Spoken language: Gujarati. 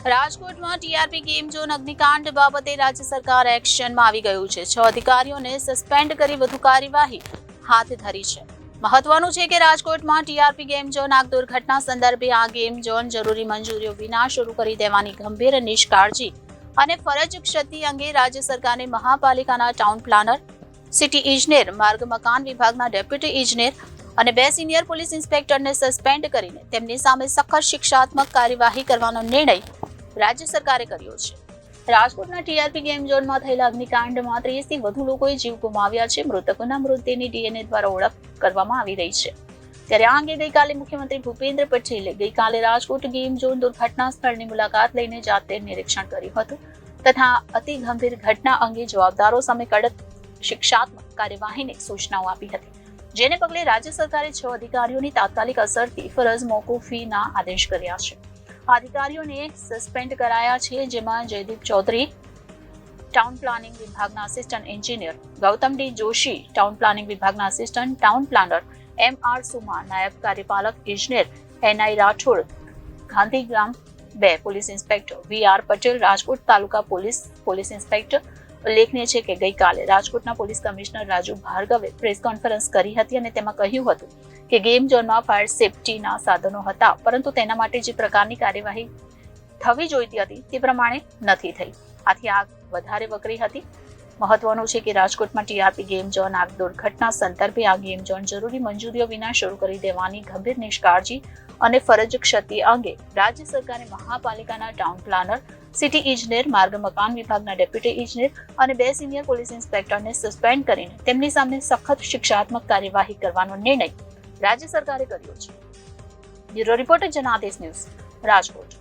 રાજકોટમાં ટીઆરપી ગેમ ઝોન અગ્નિકાંડ બાબતે રાજ્ય સરકાર એક્શનમાં આવી ગયું છે. 6 અધિકારીઓને સસ્પેન્ડ કરી વધુ કાર્યવાહી હાથ ધરી છે. મહત્વનું છે કે રાજકોટમાં ટીઆરપી ગેમ ઝોન આગ દુર્ઘટના સંદર્ભે આ ગેમ ઝોન જરૂરી મંજૂરીઓ વિના શરૂ કરી દેવાની ગંભીર નિષ્કાળજી અને ફરજ ક્ષતિ અંગે રાજ્ય સરકારને મહાપાલિકાના ટાઉન પ્લાનર, સિટી ઇજનેર, માર્ગ મકાન વિભાગના ડેપ્યુટી ઇજનેર અને 2 સિનિયર પોલીસ ઇન્સ્પેક્ટરને સસ્પેન્ડ કરીને તેમની સામે સખત શિક્ષાત્મક કાર્યવાહી કરવાનો નિર્ણય રાજ્ય સરકારે કર્યો છે. રાજકોટના ટીઆરપી ગેમ ઝોનમાં થયેલા અગ્નિકાંડમાં 30 થી વધુ લોકોએ જીવ ગુમાવ્યા છે. મૃતકોના મૃતદેહની ડીએનએ દ્વારા ઓળખ કરવામાં આવી રહી છે. ત્યારે આ અંગે ગઈકાલે મુખ્યમંત્રી ભૂપેન્દ્ર પટેલે ગઈકાલે રાજકોટ ગેમ ઝોન દુર્ઘટના સ્થળની મુલાકાત લઈને જાતે નિરીક્ષણ કર્યું હતું તથા અતિ ગંભીર ઘટના અંગે જવાબદારો સામે કડક શિક્ષાત્મક કાર્યવાહીની સૂચનાઓ આપી હતી. જેને પગલે રાજ્ય સરકારે 6 અધિકારીઓની તાત્કાલિક અસરથી ફરજ મોકૂફીના આદેશ કર્યા છે. અધિકારીઓને સસ્પેન્ડ કરાયા છે, જેમાં જયદીપ ચૌધરી ટાઉન પ્લાનિંગ વિભાગના assistant engineer, Gautam D Joshi town planning વિભાગના assistant town planner, M R. Suma નાયબ કાર્યપાલક ઇજનેર, N I. Rathod Gandhigram 2 police inspector, V R. Patel Rajkot taluka police inspector. ઉલ્લેખનીય છે કે ગઈકાલે રાજકોટના પોલીસ કમિશનર રાજુ ભાર્ગવે પ્રેસ કોન્ફરન્સ કરી હતી અને તેમાં કહ્યું હતું કે ગેમ ઝોનમાં ફાયર સેફટીના સાધનો હતા, પરંતુ તેના માટે જે પ્રકારની કાર્યવાહી થવી જોઈતી હતી તે પ્રમાણે નથી થઈ. આથી આગ વધારે વકરી હતી. મહત્વનું છે કે રાજકોટમાં ટીઆરપી ગેમ ઝોન આગ દુર્ઘટના સંદર્ભે આ ગેમ ઝોન જરૂરી મંજૂરીઓ વિના શરૂ કરી દેવાની ગંભીર નિષ્કાળજી અને ફરજ ક્ષતિ અંગે રાજ્ય સરકારે મહાપાલિકાના ટાઉન પ્લાનર, સિટી ઇજનેર, માર્ગ મકાન વિભાગના ડેપ્યુટી ઇજનેર અને 2 સિનિયર પોલીસ ઇન્સ્પેક્ટરને સસ્પેન્ડ કરીને તેમની સામે સખત શિક્ષાત્મક કાર્યવાહી કરવાનો નિર્ણય રાજ્ય સરકારે કર્યો છે. Bureau reporter Janadesh news, Rajkot.